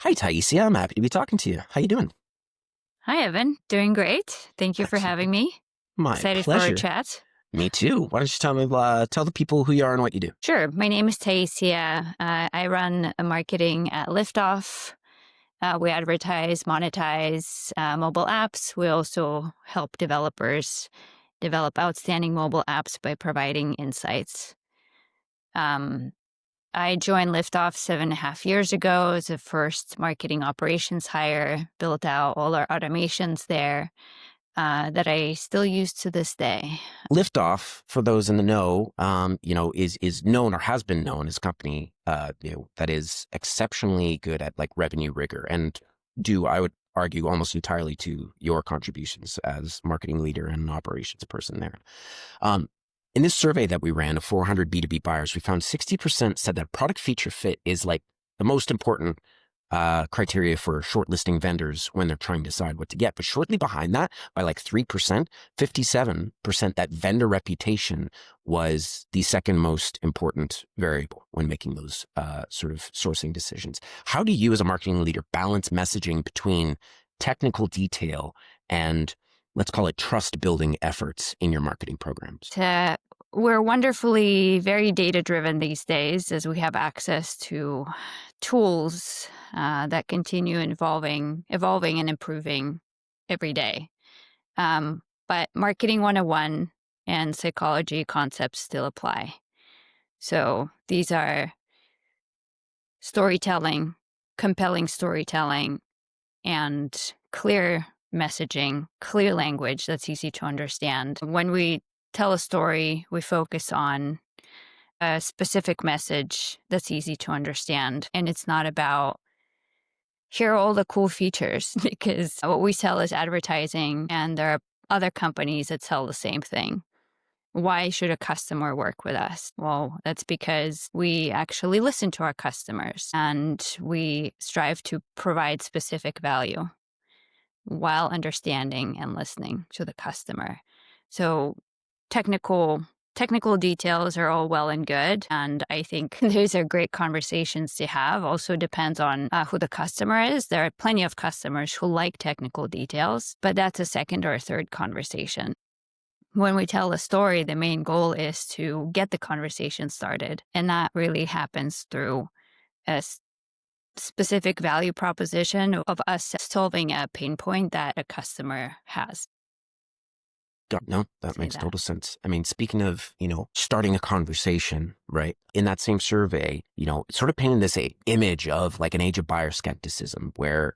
Hi, Taissia. I'm happy to be talking to you. How you doing? Hi, Evan. Doing great. Thank you for having Excellent. me. My Excited for our pleasure. chat. Me too. Why don't you tell the people who you are and what you do? Sure. My name is Taissia. I run marketing at Liftoff. We advertise, monetize mobile apps. We also help developers develop outstanding mobile apps by providing insights. Um, I joined Liftoff 7.5 years ago as a first marketing operations hire, built out all our automations there. That I still use to this day. Liftoff, for those in the know, is known or has been known as a company, that is exceptionally good at like revenue rigor and I would argue, almost entirely to your contributions as marketing leader and operations person there. Um, in this survey that we ran of 400 B2B buyers, we found 60% said that product feature fit is like the most important criteria for shortlisting vendors when they're trying to decide what to get. But shortly behind that, by like 3%, 57% that vendor reputation was the second most important variable when making those sort of sourcing decisions. How do you, as a marketing leader, balance messaging between technical detail and, let's call it, trust building efforts in your marketing programs? We're wonderfully very data driven these days as we have access to tools that continue evolving and improving every day. But marketing 101 and psychology concepts still apply. So these are storytelling, compelling storytelling, and clear messaging, clear language that's easy to understand. When we tell a story, we focus on a specific message that's easy to understand. And it's not about here are all the cool features because what we sell is advertising and there are other companies that sell the same thing. Why should a customer work with us? Well, that's because we actually listen to our customers and we strive to provide specific value while understanding and listening to the customer. So technical details are all well and good. And I think those are great conversations to have. Also depends on who the customer is. There are plenty of customers who like technical details, but that's a second or a third conversation. When we tell a story, the main goal is to get the conversation started. And that really happens through a specific value proposition of us solving a pain point that a customer has. No, that Say makes that. total sense. I mean, speaking of, starting a conversation, right? In that same survey, it sort of painted this image of like an age of buyer skepticism where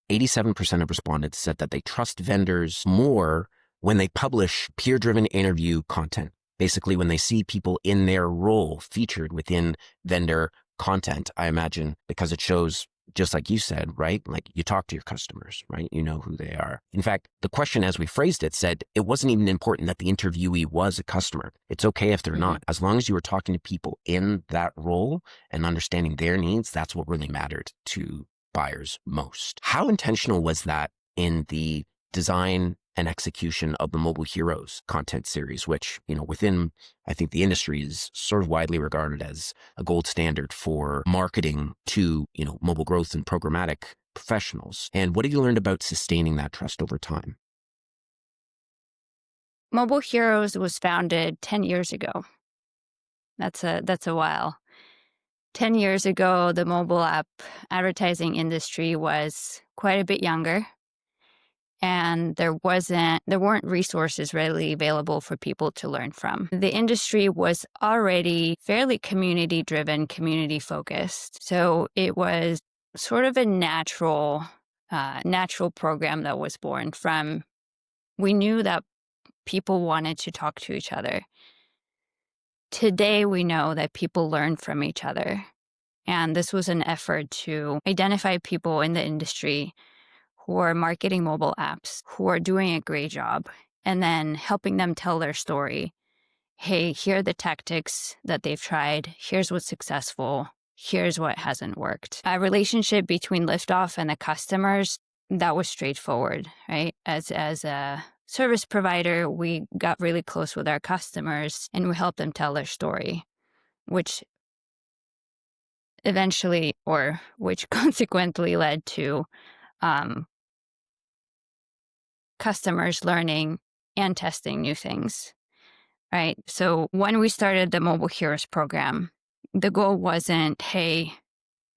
87% of respondents said that they trust vendors more when they publish peer-driven interview content. Basically, when they see people in their role featured within vendor content, I imagine because it shows, just like you said, right? Like you talk to your customers, right? You know who they are. In fact, the question as we phrased it said it wasn't even important that the interviewee was a customer. It's okay if they're Mhm. not. As long as you were talking to people in that role and understanding their needs, that's what really mattered to buyers most. How intentional was that in the design and execution of the Mobile Heroes content series, which, within, I think the industry is sort of widely regarded as a gold standard for marketing to, mobile growth and programmatic professionals. And what have you learned about sustaining that trust over time? Mobile Heroes was founded 10 years ago. That's a while. 10 years ago, the mobile app advertising industry was quite a bit younger and there weren't resources readily available for people to learn from. The industry was already fairly community driven, community focused. So it was sort of a natural program that was born from, we knew that people wanted to talk to each other. Today, we know that people learn from each other. And this was an effort to identify people in the industry who are marketing mobile apps, who are doing a great job, and then helping them tell their story. Hey, here are the tactics that they've tried. Here's what's successful. Here's what hasn't worked. A relationship between Liftoff and the customers, that was straightforward, right? As a service provider, we got really close with our customers and we helped them tell their story, which eventually, or which consequently led to um, customers learning and testing new things, right? So when we started the Mobile Heroes program, the goal wasn't, hey,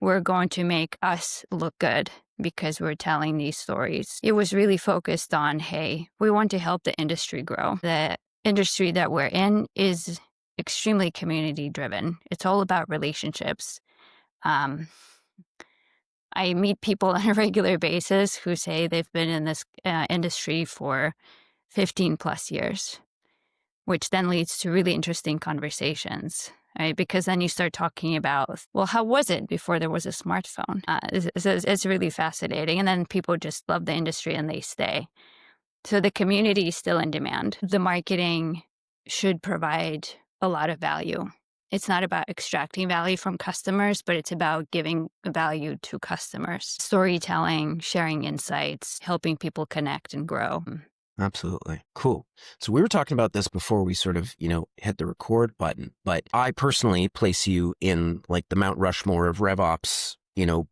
we're going to make us look good because we're telling these stories. It was really focused on, hey, we want to help the industry grow. The industry that we're in is extremely community driven. It's all about relationships. Um, I meet people on a regular basis who say they've been in this industry for 15 plus years, which then leads to really interesting conversations, right? Because then you start talking about, well, how was it before there was a smartphone? It's really fascinating. And then people just love the industry and they stay. So the community is still in demand. The marketing should provide a lot of value. It's not about extracting value from customers, but it's about giving value to customers. Storytelling, sharing insights, helping people connect and grow. Absolutely. Cool. So we were talking about this before we sort of, hit the record button, but I personally place you in like the Mount Rushmore of RevOps,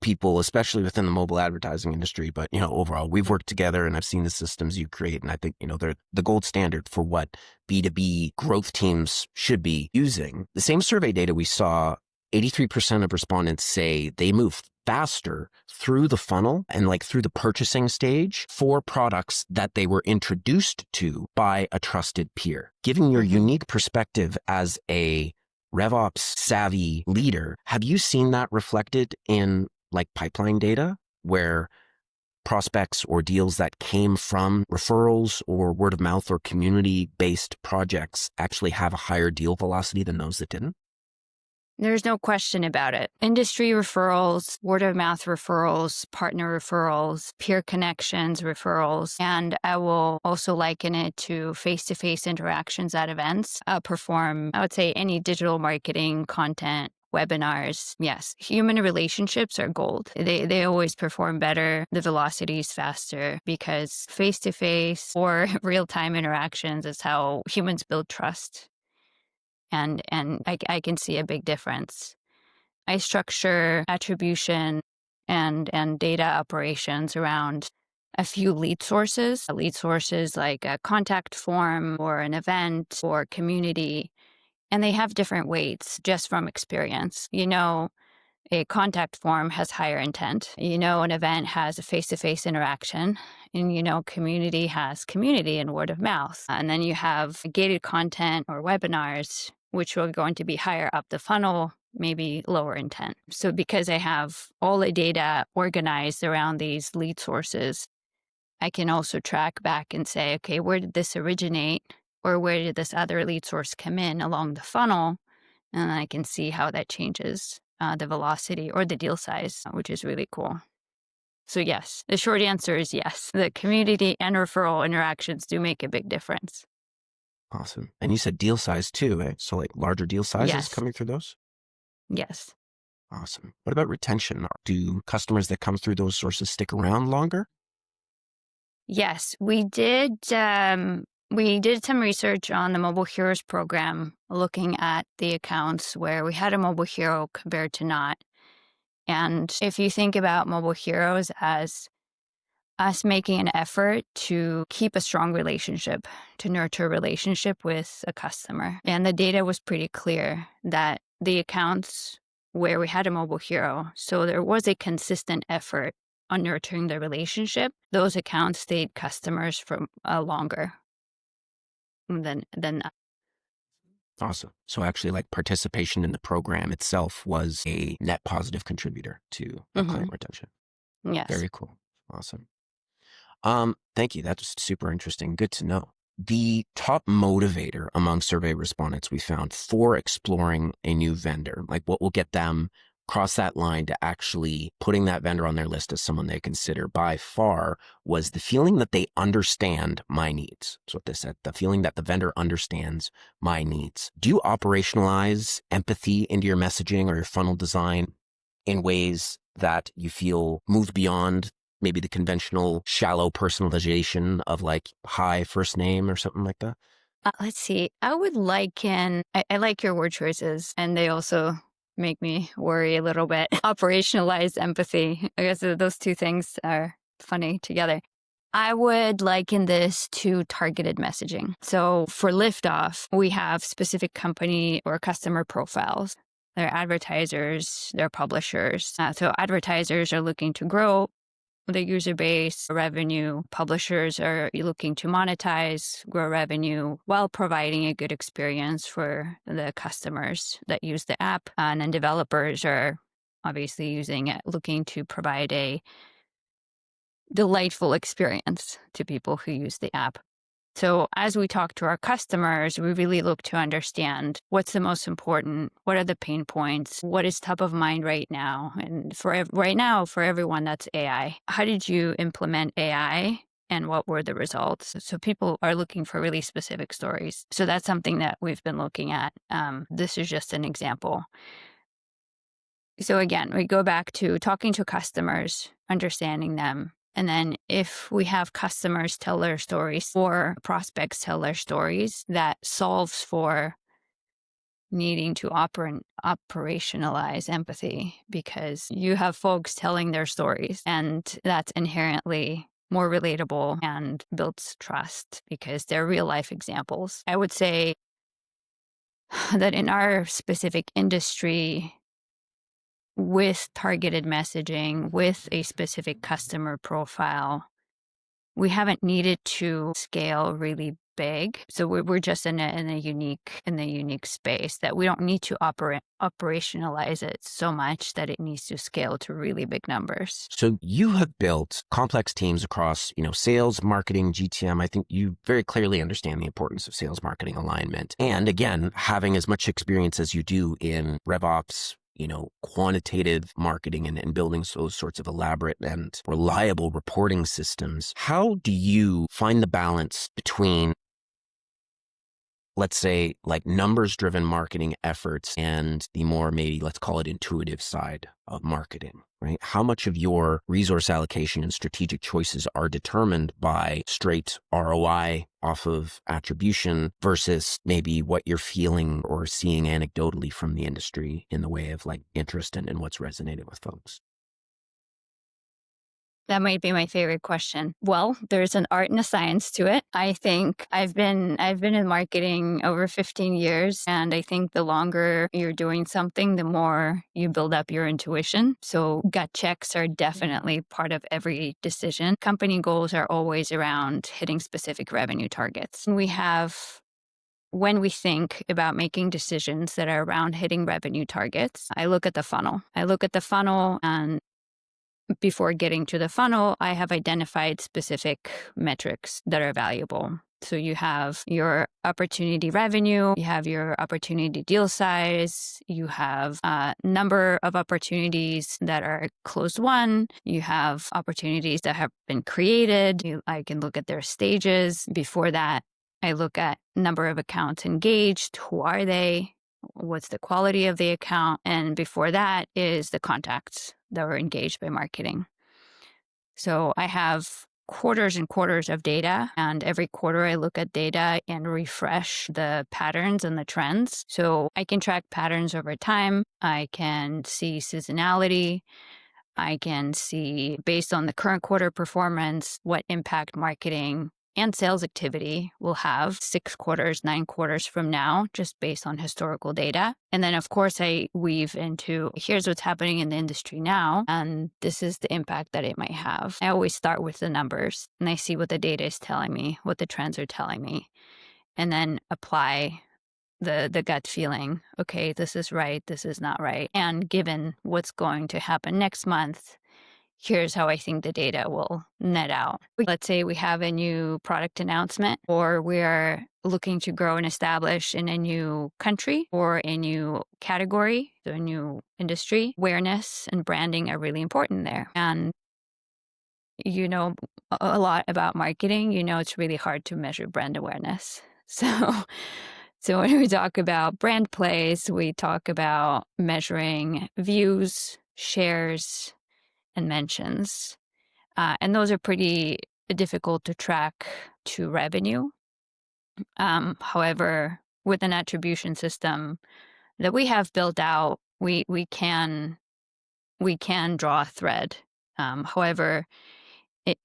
people, especially within the mobile advertising industry. But, overall, we've worked together and I've seen the systems you create. And I think, they're the gold standard for what B2B growth teams should be using. The same survey data we saw, 83% of respondents say they move faster through the funnel and like through the purchasing stage for products that they were introduced to by a trusted peer. Given your unique perspective as a RevOps savvy leader, have you seen that reflected in like pipeline data where prospects or deals that came from referrals or word of mouth or community based projects actually have a higher deal velocity than those that didn't? There's no question about it. Industry referrals, word of mouth referrals, partner referrals, peer connections referrals, and I will also liken it to face-to-face interactions at events. Perform, I would say, any digital marketing content, webinars. Yes, human relationships are gold. They always perform better. The velocity is faster because face-to-face or real-time interactions is how humans build trust. And I can see a big difference. I structure attribution and data operations around a few lead sources. Lead sources like a contact form or an event or community, and they have different weights just from experience. A contact form has higher intent. An event has a face-to-face interaction. And, community has community and word of mouth. And then you have gated content or webinars, which are going to be higher up the funnel, maybe lower intent. So because I have all the data organized around these lead sources, I can also track back and say, okay, where did this originate? Or where did this other lead source come in along the funnel? And I can see how that changes the velocity or the deal size, which is really cool. So yes, the short answer is yes. The community and referral interactions do make a big difference. Awesome. And you said deal size too, eh? So like larger deal sizes Yes. coming through those? Yes. Awesome. What about retention? Do customers that come through those sources stick around longer? Yes, we did. We did some research on the Mobile Heroes program, looking at the accounts where we had a mobile hero compared to not. And if you think about mobile heroes as us making an effort to keep a strong relationship, to nurture a relationship with a customer. And the data was pretty clear that the accounts where we had a mobile hero, so there was a consistent effort on nurturing the relationship, those accounts stayed customers for longer than Awesome. So actually like participation in the program itself was a net positive contributor to client retention. Yes. Very cool. Awesome. Thank you. That's super interesting. Good to know. The top motivator among survey respondents we found for exploring a new vendor, like what will get them cross that line to actually putting that vendor on their list as someone they consider by far, was the feeling that they understand my needs. That's what they said, the feeling that the vendor understands my needs. Do you operationalize empathy into your messaging or your funnel design in ways that you feel move beyond maybe the conventional shallow personalization of like hi first name or something like that? Let's see. I would liken, I like your word choices, and they also make me worry a little bit. Operationalize empathy. I guess those two things are funny together. I would liken this to targeted messaging. So for Liftoff, we have specific company or customer profiles. They're advertisers, they're publishers. So advertisers are looking to grow the user base, revenue. Publishers are looking to monetize, grow revenue while providing a good experience for the customers that use the app. And then developers are obviously using it, looking to provide a delightful experience to people who use the app. So as we talk to our customers, we really look to understand what's the most important, what are the pain points, what is top of mind right now. And right now, for everyone, that's AI. How did you implement AI? And what were the results? So people are looking for really specific stories. So that's something that we've been looking at. This is just an example. So again, we go back to talking to customers, understanding them. And then if we have customers tell their stories or prospects tell their stories, that solves for needing to operationalize empathy, because you have folks telling their stories, and that's inherently more relatable and builds trust because they're real life examples. I would say that in our specific industry, with targeted messaging, with a specific customer profile, we haven't needed to scale really big. So we're just in a unique space that we don't need to operationalize it so much that it needs to scale to really big numbers. So you have built complex teams across, sales, marketing, GTM. I think you very clearly understand the importance of sales marketing alignment. And again, having as much experience as you do in RevOps, quantitative marketing and building those sorts of elaborate and reliable reporting systems. How do you find the balance between, let's say, like numbers-driven marketing efforts and the more, maybe let's call it, intuitive side of marketing, right? How much of your resource allocation and strategic choices are determined by straight ROI off of attribution versus maybe what you're feeling or seeing anecdotally from the industry in the way of like interest and what's resonated with folks? That might be my favorite question. Well, there's an art and a science to it. I think I've been in marketing over 15 years, and I think the longer you're doing something, the more you build up your intuition. So gut checks are definitely part of every decision. Company goals are always around hitting specific revenue targets. When we think about making decisions that are around hitting revenue targets, I look at the funnel. And before getting to the funnel, I have identified specific metrics that are valuable. So you have your opportunity revenue, you have your opportunity deal size, you have a number of opportunities that are closed won, you have opportunities that have been created. I can look at their stages. Before that, I look at number of accounts engaged. Who are they? What's the quality of the account? And before that is the contacts that were engaged by marketing. So I have quarters and quarters of data, and every quarter I look at data and refresh the patterns and the trends. So I can track patterns over time. I can see seasonality. I can see, based on the current quarter performance, what impact marketing and sales activity will have 6 quarters, 9 quarters from now, just based on historical data. And then, of course, I weave into, here's what's happening in the industry now, and this is the impact that it might have. I always start with the numbers, and I see what the data is telling me, what the trends are telling me, and then apply the gut feeling. Okay, this is right, this is not right. And given what's going to happen next month, here's how I think the data will net out. Let's say we have a new product announcement, or we're looking to grow and establish in a new country or a new category, so a new industry. Awareness and branding are really important there. And you know a lot about marketing, it's really hard to measure brand awareness. So when we talk about brand plays, we talk about measuring views, shares, and mentions. And those are pretty difficult to track to revenue. However, with an attribution system that we have built out, we can draw a thread. However,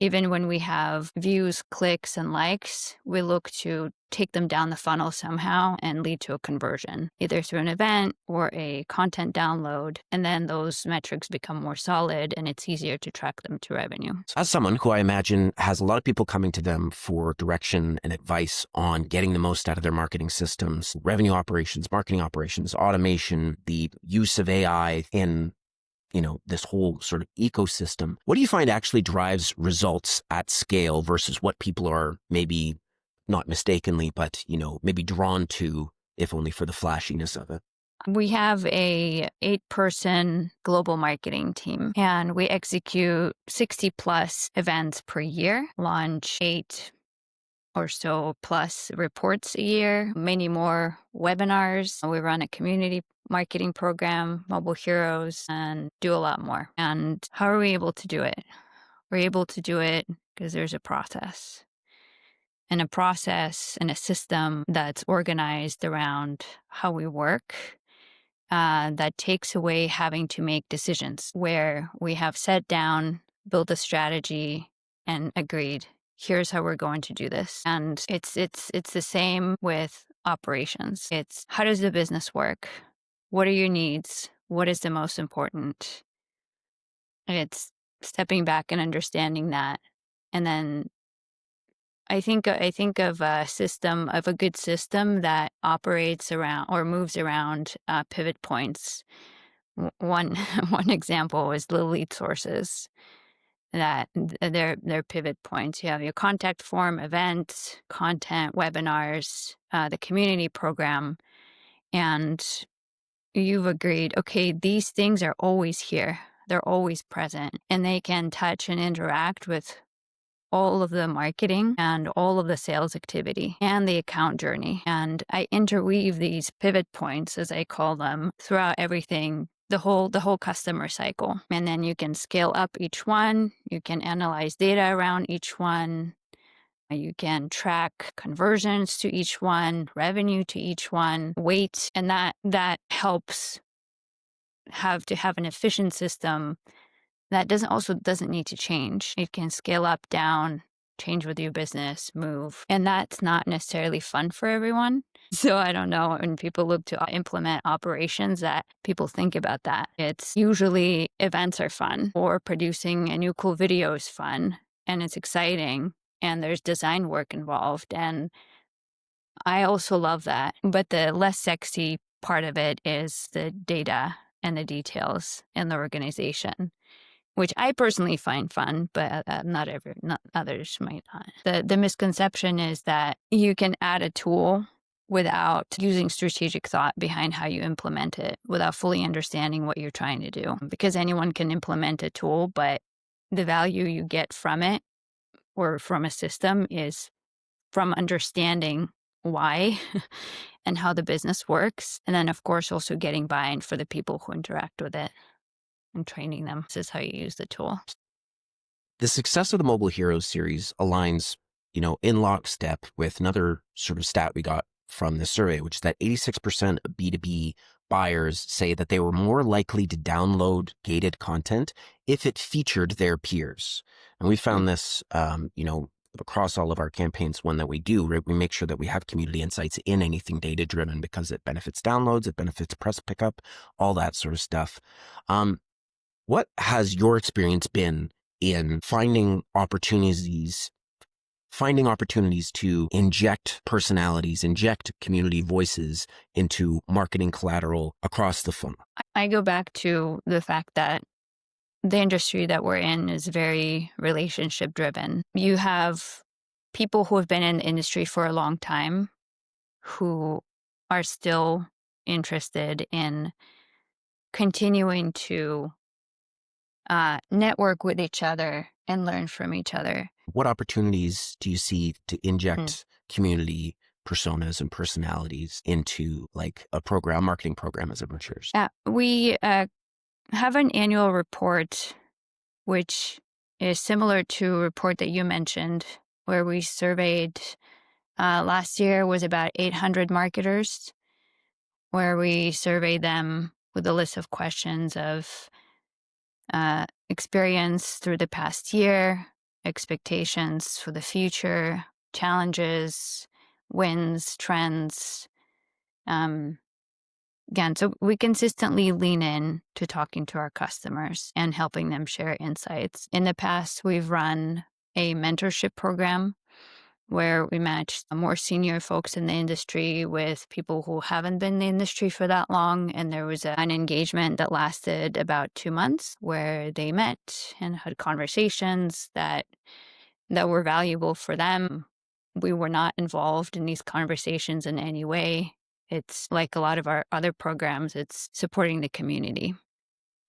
even when we have views, clicks, and likes, we look to take them down the funnel somehow and lead to a conversion, either through an event or a content download. And then those metrics become more solid and it's easier to track them to revenue. As someone who I imagine has a lot of people coming to them for direction and advice on getting the most out of their marketing systems, revenue operations, marketing operations, automation, the use of AI in this whole sort of ecosystem. What do you find actually drives results at scale versus what people are maybe not mistakenly, but, maybe drawn to, if only for the flashiness of it? We have a 8-person global marketing team, and we execute 60 plus events per year, launch 8 or so plus reports a year, many more webinars. We run a community marketing program, Mobile Heroes, and do a lot more. And how are we able to do it? We're able to do it because there's a process. And a process and a system that's organized around how we work, that takes away having to make decisions, where we have sat down, built a strategy, and agreed, here's how we're going to do this. And it's the same with operations. It's, how does the business work? What are your needs? What is the most important? It's stepping back and understanding that. And then I think of a good system that operates around or moves around pivot points. One one example is the lead sources, that they're pivot points. You have your contact form, events, content, webinars, the community program, and you've agreed, okay, these things are always here. They're always present, and they can touch and interact with all of the marketing and all of the sales activity and the account journey. And I interweave these pivot points, as I call them, throughout everything, the whole customer cycle. And then you can scale up each one. You can analyze data around each one. You can track conversions to each one, revenue to each one, weight, and that helps have an efficient system that doesn't need to change. It can scale up, down, change with your business, move. And that's not necessarily fun for everyone. So I don't know, when people look to implement operations, that people think about that. It's usually events are fun, or producing a new cool video is fun and it's exciting and there's design work involved. And I also love that. But the less sexy part of it is the data and the details and the organization, which I personally find fun, but not others might not. The misconception is that you can add a tool without using strategic thought behind how you implement it, without fully understanding what you're trying to do. Because anyone can implement a tool, but the value you get from it or from a system is from understanding why and how the business works. And then, of course, also getting buy-in for the people who interact with it and training them. This is how you use the tool. The success of the Mobile Heroes series aligns, in lockstep with another sort of stat we got from the survey, which is that 86% of B2B buyers say that they were more likely to download gated content if it featured their peers. And we found this, across all of our campaigns. One that we do, right? We make sure that we have community insights in anything data driven because it benefits downloads, it benefits press pickup, all that sort of stuff. What has your experience been in finding opportunities to inject personalities, inject community voices into marketing collateral across the funnel? I go back to the fact that the industry that we're in is very relationship driven. You have people who have been in the industry for a long time who are still interested in continuing to network with each other and learn from each other. What opportunities do you see to inject community personas and personalities into like a marketing program as it matures? We have an annual report, which is similar to a report that you mentioned, where we surveyed, last year was about 800 marketers, where we surveyed them with a list of questions of experience through the past year, expectations for the future, challenges, wins, trends. Um, Again, so we consistently lean in to talking to our customers and helping them share insights. In the past, we've run a mentorship program where we matched more senior folks in the industry with people who haven't been in the industry for that long. And there was an engagement that lasted about 2 months where they met and had conversations that were valuable for them. We were not involved in these conversations in any way. It's like a lot of our other programs, it's supporting the community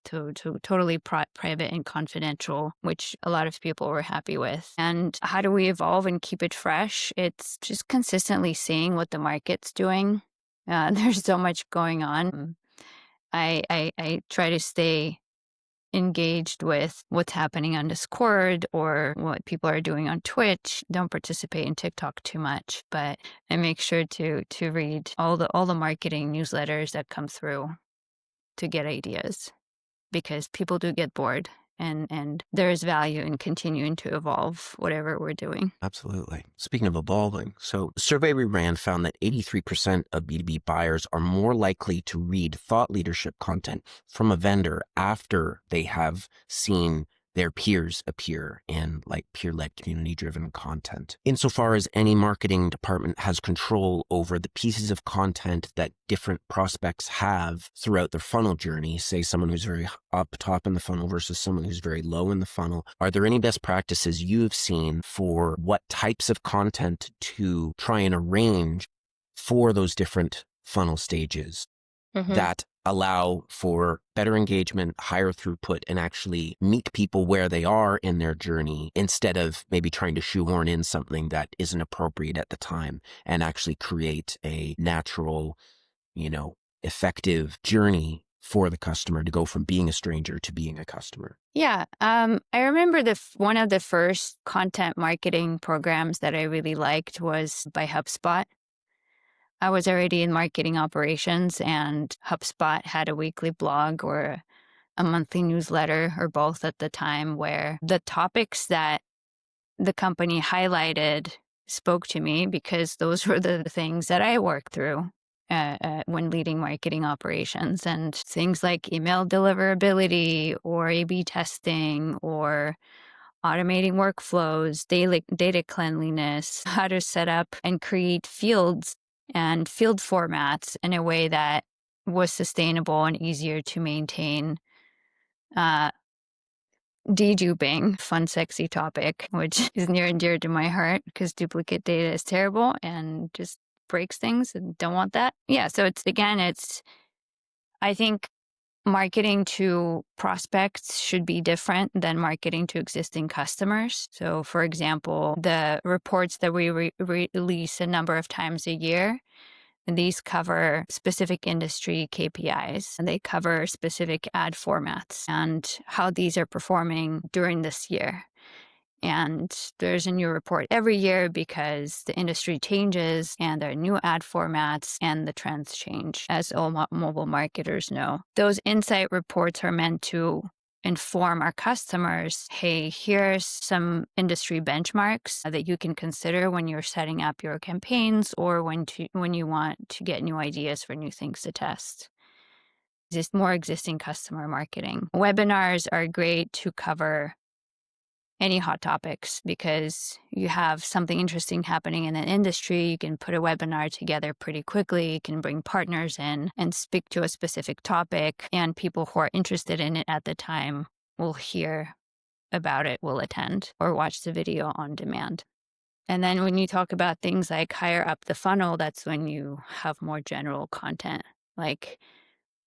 to totally private and confidential, which a lot of people were happy with. And how do we evolve and keep it fresh? It's just consistently seeing what the market's doing. There's so much going on. I try to stay engaged with what's happening on Discord or what people are doing on Twitch. Don't participate in TikTok too much, but I make sure to read all the marketing newsletters that come through to get ideas, because people do get bored, and there is value in continuing to evolve whatever we're doing. Absolutely. Speaking of evolving, so a survey we ran found that 83% of B2B buyers are more likely to read thought leadership content from a vendor after they have seen their peers appear in like peer-led community-driven content. Insofar as any marketing department has control over the pieces of content that different prospects have throughout their funnel journey, say someone who's very up top in the funnel versus someone who's very low in the funnel, are there any best practices you've seen for what types of content to try and arrange for those different funnel stages that allow for better engagement, higher throughput, and actually meet people where they are in their journey instead of maybe trying to shoehorn in something that isn't appropriate at the time and actually create a natural, effective journey for the customer to go from being a stranger to being a customer? Yeah. I remember one of the first content marketing programs that I really liked was by HubSpot. I was already in marketing operations, and HubSpot had a weekly blog or a monthly newsletter or both at the time, where the topics that the company highlighted spoke to me because those were the things that I worked through when leading marketing operations. And things like email deliverability or A/B testing or automating workflows, data cleanliness, how to set up and create fields and field formats in a way that was sustainable and easier to maintain. Deduping, fun, sexy topic, which is near and dear to my heart because duplicate data is terrible and just breaks things and don't want that. Yeah, so I think marketing to prospects should be different than marketing to existing customers. So, for example, the reports that we release a number of times a year, and these cover specific industry KPIs, and they cover specific ad formats and how these are performing during this year. And there's a new report every year because the industry changes and there are new ad formats and the trends change, as all mobile marketers know. Those insight reports are meant to inform our customers, hey, here's some industry benchmarks that you can consider when you're setting up your campaigns or when you want to get new ideas for new things to test. Just more existing customer marketing. Webinars are great to cover any hot topics because you have something interesting happening in an industry. You can put a webinar together pretty quickly. You can bring partners in and speak to a specific topic, and people who are interested in it at the time will hear about it, will attend, or watch the video on demand. And then when you talk about things like higher up the funnel, that's when you have more general content, like,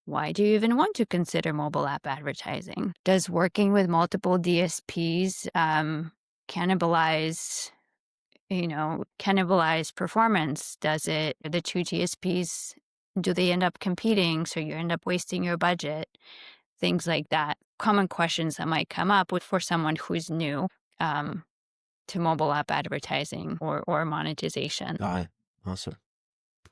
why do you even want to consider mobile app advertising? Does working with multiple DSPs cannibalize performance? Does it, the two DSPs, do they end up competing? So you end up wasting your budget? Things like that. Common questions that might come up for someone who's new to mobile app advertising or monetization. Got it. Awesome.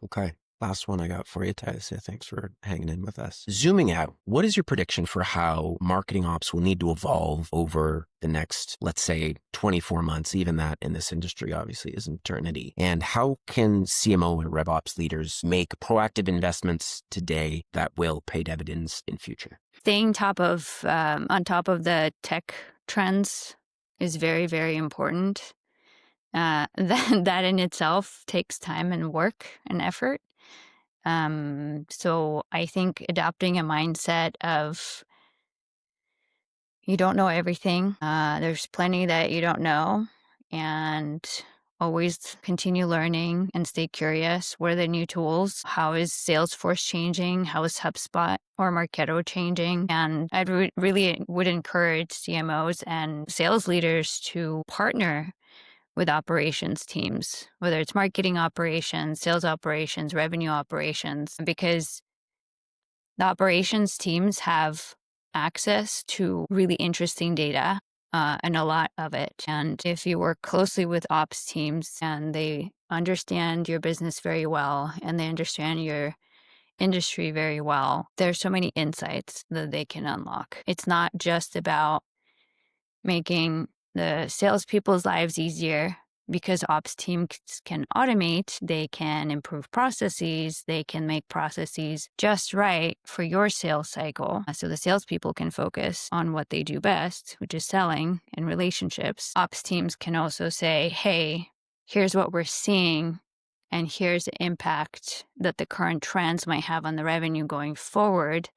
Okay. Last one I got for you, Taissia. Thanks for hanging in with us. Zooming out, what is your prediction for how marketing ops will need to evolve over the next, let's say, 24 months? Even that in this industry obviously is an eternity. And how can CMO and RevOps leaders make proactive investments today that will pay dividends in future? Staying on top of the tech trends is very, very important. That in itself takes time and work and effort. So I think adopting a mindset of you don't know everything. There's plenty that you don't know, and always continue learning and stay curious. What are the new tools? How is Salesforce changing? How is HubSpot or Marketo changing? And I really would encourage CMOs and sales leaders to partner with operations teams, whether it's marketing operations, sales operations, revenue operations, because the operations teams have access to really interesting data and a lot of it. And if you work closely with ops teams and they understand your business very well and they understand your industry very well, there's so many insights that they can unlock. It's not just about making the salespeople's lives easier because ops teams can automate, they can improve processes, they can make processes just right for your sales cycle. So the salespeople can focus on what they do best, which is selling and relationships. Ops teams can also say, hey, here's what we're seeing, and here's the impact that the current trends might have on the revenue going forward.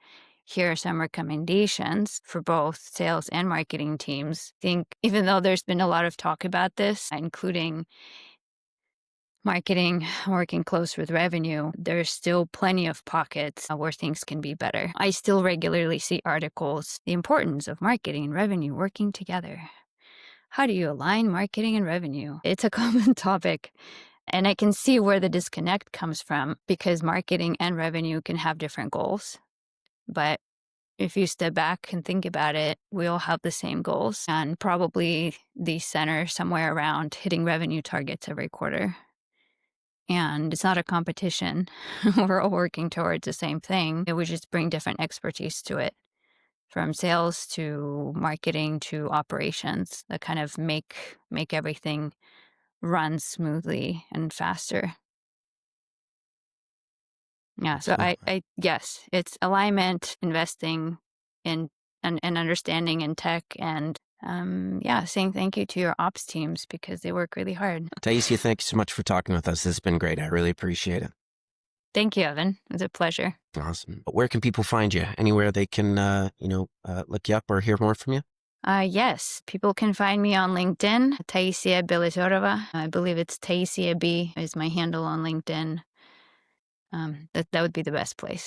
Here are some recommendations for both sales and marketing teams. I think even though there's been a lot of talk about this, including marketing working close with revenue, there's still plenty of pockets where things can be better. I still regularly see articles, the importance of marketing and revenue working together. How do you align marketing and revenue? It's a common topic. And I can see where the disconnect comes from because marketing and revenue can have different goals. But if you step back and think about it, we all have the same goals, and probably these center somewhere around hitting revenue targets every quarter. And it's not a competition. We're all working towards the same thing. We just bring different expertise to it, from sales to marketing to operations, that kind of make everything run smoothly and faster. Yeah. So I yes, it's alignment, investing in and understanding in tech, and saying thank you to your ops teams because they work really hard. Taissia, thank you so much for talking with us. This has been great. I really appreciate it. Thank you, Evan. It was a pleasure. Awesome. Where can people find you? Anywhere they can, look you up or hear more from you? Yes, people can find me on LinkedIn, Taissia Belozerova. I believe it's Taissia B is my handle on LinkedIn. That would be the best place.